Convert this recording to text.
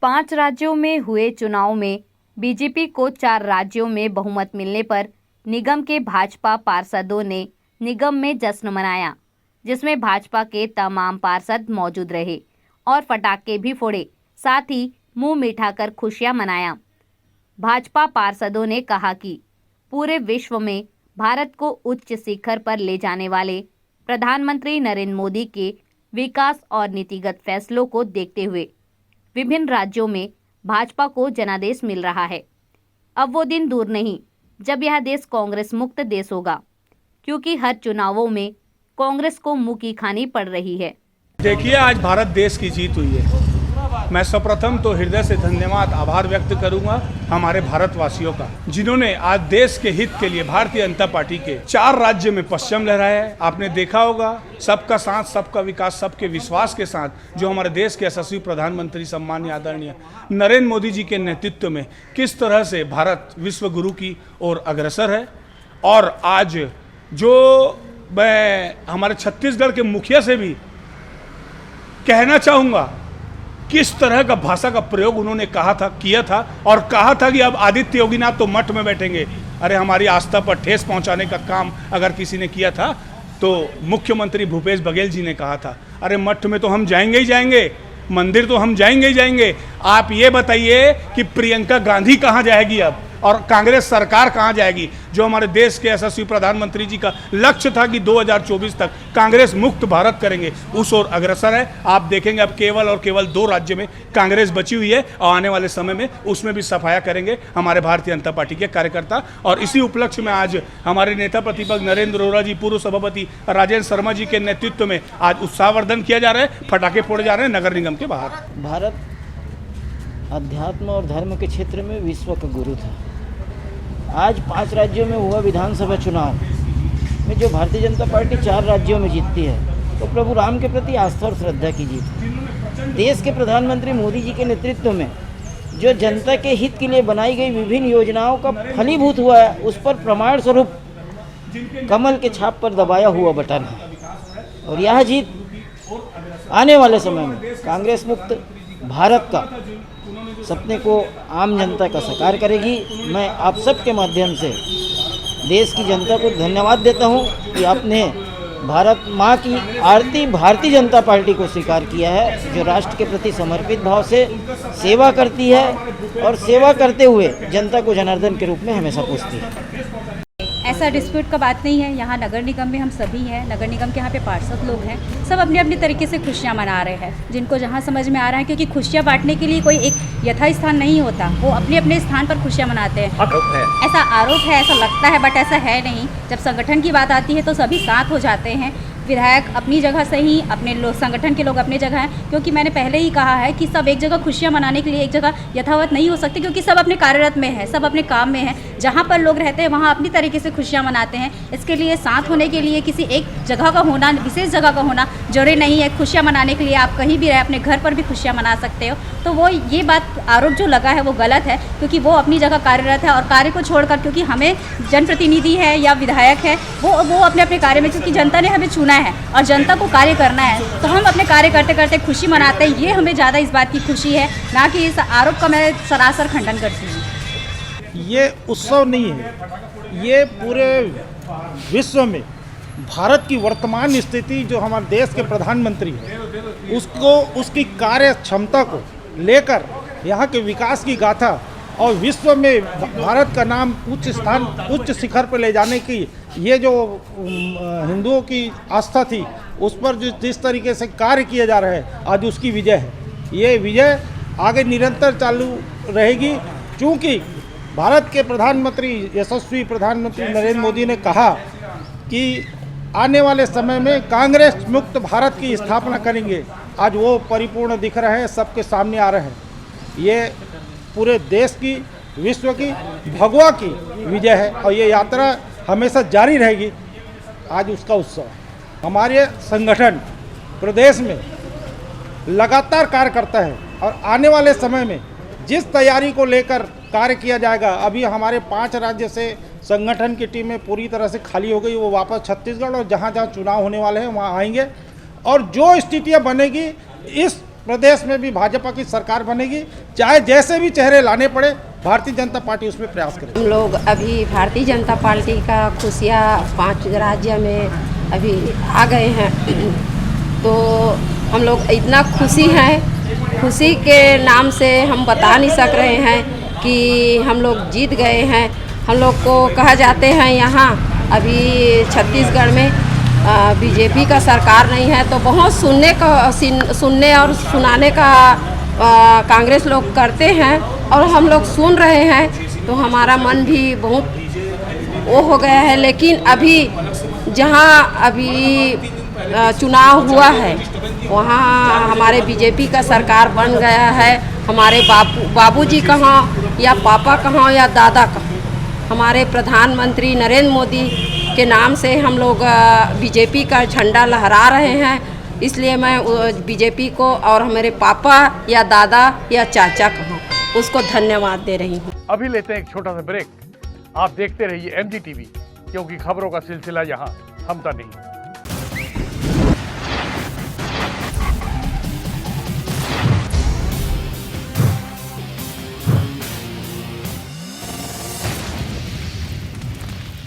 5 राज्यों में हुए चुनाव में बीजेपी को 4 राज्यों में बहुमत मिलने पर निगम के भाजपा पार्षदों ने निगम में जश्न मनाया, जिसमें भाजपा के तमाम पार्षद मौजूद रहे और पटाखे भी फोड़े, साथ ही मुंह मीठा कर खुशियां मनाया। भाजपा पार्षदों ने कहा कि पूरे विश्व में भारत को उच्च शिखर पर ले जाने वाले प्रधानमंत्री नरेंद्र मोदी के विकास और नीतिगत फैसलों को देखते हुए विभिन्न राज्यों में भाजपा को जनादेश मिल रहा है। अब वो दिन दूर नहीं जब यह देश कांग्रेस मुक्त देश होगा, क्योंकि हर चुनावों में कांग्रेस को मुंह की खानी पड़ रही है। देखिए, आज भारत देश की जीत हुई है। मैं सर्वप्रथम तो हृदय से धन्यवाद आभार व्यक्त करूंगा हमारे भारतवासियों का, जिन्होंने आज देश के हित के लिए भारतीय जनता पार्टी के 4 राज्य में परचम लहराया है। आपने देखा होगा, सबका साथ, सबका विकास, सबके विश्वास के साथ जो हमारे देश के यशस्वी प्रधानमंत्री सम्मानीय आदरणीय नरेंद्र मोदी जी के नेतृत्व में किस तरह से भारत विश्व गुरु की ओर अग्रसर है। और आज जो मैं हमारे छत्तीसगढ़ के मुखिया से भी कहना चाहूँगा, किस तरह का भाषा का प्रयोग उन्होंने किया था और कहा था कि अब आदित्य योगीनाथ तो मठ में बैठेंगे। अरे, हमारी आस्था पर ठेस पहुंचाने का काम अगर किसी ने किया था तो मुख्यमंत्री भूपेश बघेल जी ने कहा था, अरे मठ में तो हम जाएंगे ही जाएंगे, मंदिर तो हम जाएंगे ही जाएंगे। आप ये बताइए कि प्रियंका गांधी कहाँ जाएगी अब, और कांग्रेस सरकार कहाँ जाएगी? जो हमारे देश के यशस्वी प्रधानमंत्री जी का लक्ष्य था कि 2024 तक कांग्रेस मुक्त भारत करेंगे, उस ओर अग्रसर है। आप देखेंगे अब केवल और केवल 2 राज्य में कांग्रेस बची हुई है और आने वाले समय में उसमें भी सफाया करेंगे हमारे भारतीय जनता पार्टी के कार्यकर्ता। और इसी उपलक्ष्य में आज हमारे नेता प्रतिपक्ष नरेंद्र अरोड़ा जी, पूर्व सभापति राजेंद्र शर्मा जी के नेतृत्व में आज उत्साहवर्धन किया जा रहा है, पटाखे फोड़े जा रहे हैं नगर निगम के बाहर। भारत अध्यात्म और धर्म के क्षेत्र में विश्व का गुरु था। आज 5 राज्यों में हुआ विधानसभा चुनाव में जो भारतीय जनता पार्टी 4 राज्यों में जीतती है, तो प्रभु राम के प्रति आस्था और श्रद्धा की जीत। देश के प्रधानमंत्री मोदी जी के नेतृत्व में जो जनता के हित के लिए बनाई गई विभिन्न योजनाओं का फलीभूत हुआ है, उस पर प्रमाण स्वरूप कमल के छाप पर दबाया हुआ बटन है। और यह जीत आने वाले समय में कांग्रेस मुक्त भारत का सपने को आम जनता का साकार करेगी। मैं आप सबके माध्यम से देश की जनता को धन्यवाद देता हूं कि आपने भारत माँ की आरती भारतीय जनता पार्टी को स्वीकार किया है, जो राष्ट्र के प्रति समर्पित भाव से सेवा करती है और सेवा करते हुए जनता को जनार्दन के रूप में हमेशा पूजती है। ऐसा डिस्प्यूट का बात नहीं है। यहाँ नगर निगम में हम सभी हैं, नगर निगम के यहाँ पे पार्षद लोग हैं, सब अपने अपने तरीके से खुशियाँ मना रहे हैं, जिनको जहाँ समझ में आ रहा है, क्योंकि खुशियाँ बांटने के लिए कोई एक यथास्थान नहीं होता, वो अपने अपने स्थान पर खुशियाँ मनाते हैं। ऐसा आरोप है, ऐसा लगता है, बट ऐसा है नहीं। जब संगठन की बात आती है तो सभी साथ हो जाते हैं। विधायक अपनी जगह से ही, अपने लोग, संगठन के लोग अपनी जगह हैं, क्योंकि मैंने पहले ही कहा है कि सब एक जगह खुशियां मनाने के लिए एक जगह यथावत नहीं हो सकते, क्योंकि सब अपने कार्यरत में है, सब अपने काम में है। जहां पर लोग रहते हैं वहां अपनी तरीके से खुशियां मनाते हैं। इसके लिए साथ होने के लिए किसी एक जगह का होना, विशेष जगह का होना जरूरी नहीं है। खुशियाँ मनाने के लिए आप कहीं भी रहे, अपने घर पर भी खुशियाँ मना सकते हो। तो वो ये बात आरोप जो लगा है वो गलत है, क्योंकि वो अपनी जगह कार्यरत है और कार्य को छोड़कर, क्योंकि हमें जनप्रतिनिधि है या विधायक है, वो अपने अपने कार्य में, क्योंकि जनता ने हमें चुना है और जनता को कार्य करना है, तो हम अपने कार्य करते करते खुशी मनाते हैं। ये हमें ज़्यादा इस बात की खुशी है, ना कि इस आरोप का मैं सरासर खंडन करती हूँ। ये उत्सव नहीं है, ये पूरे विश्व में भारत की वर्तमान स्थिति, जो हमारे देश के प्रधानमंत्री हैं, उसको, उसकी कार्य क्षमता को लेकर यहाँ के विकास की गाथा और विश्व में भारत का नाम उच्च शिखर पर ले जाने की, ये जो हिंदुओं की आस्था थी, उस पर जिस तरीके से कार्य किया जा रहा है, आज उसकी विजय है। ये विजय आगे निरंतर चालू रहेगी, क्योंकि भारत के प्रधानमंत्री, यशस्वी प्रधानमंत्री नरेंद्र मोदी ने कहा कि आने वाले समय में कांग्रेस मुक्त भारत की स्थापना करेंगे। आज वो परिपूर्ण दिख रहे हैं, सबके सामने आ रहे हैं। ये पूरे देश की, विश्व की, भगवा की विजय है और ये यात्रा हमेशा जारी रहेगी। आज उसका उत्सव है। हमारे संगठन प्रदेश में लगातार कार्य करता है और आने वाले समय में जिस तैयारी को लेकर कार्य किया जाएगा, अभी हमारे 5 राज्य से संगठन की टीमें पूरी तरह से खाली हो गई, वो वापस छत्तीसगढ़ और जहाँ जहाँ चुनाव होने वाले हैं वहाँ आएंगे और जो स्थितियाँ बनेगी, इस प्रदेश में भी भाजपा की सरकार बनेगी, चाहे जैसे भी चेहरे लाने पड़े भारतीय जनता पार्टी उसमें प्रयास करेगी। हम लोग अभी भारतीय जनता पार्टी का खुशियाँ 5 राज्य में अभी आ गए हैं, तो हम लोग इतना खुशी हैं, खुशी के नाम से हम बता नहीं सक रहे हैं कि हम लोग जीत गए हैं। हम लोग को कहा जाते हैं यहाँ अभी छत्तीसगढ़ में बीजेपी का सरकार नहीं है, तो बहुत सुनने और सुनाने का कांग्रेस लोग करते हैं और हम लोग सुन रहे हैं, तो हमारा मन भी बहुत वो हो गया है। लेकिन अभी जहाँ अभी चुनाव हुआ है वहाँ हमारे बीजेपी का सरकार बन गया है। हमारे बाबूजी कहाँ या पापा कहाँ या दादा कहाँ, हमारे प्रधानमंत्री नरेंद्र मोदी के नाम से हम लोग बीजेपी का झंडा लहरा रहे हैं। इसलिए मैं बीजेपी को और हमारे पापा या दादा या चाचा कहाँ उसको धन्यवाद दे रही हूँ। अभी लेते हैं एक छोटा सा ब्रेक। आप देखते रहिए MG TV, क्योंकि खबरों का सिलसिला यहाँ थमता नहीं।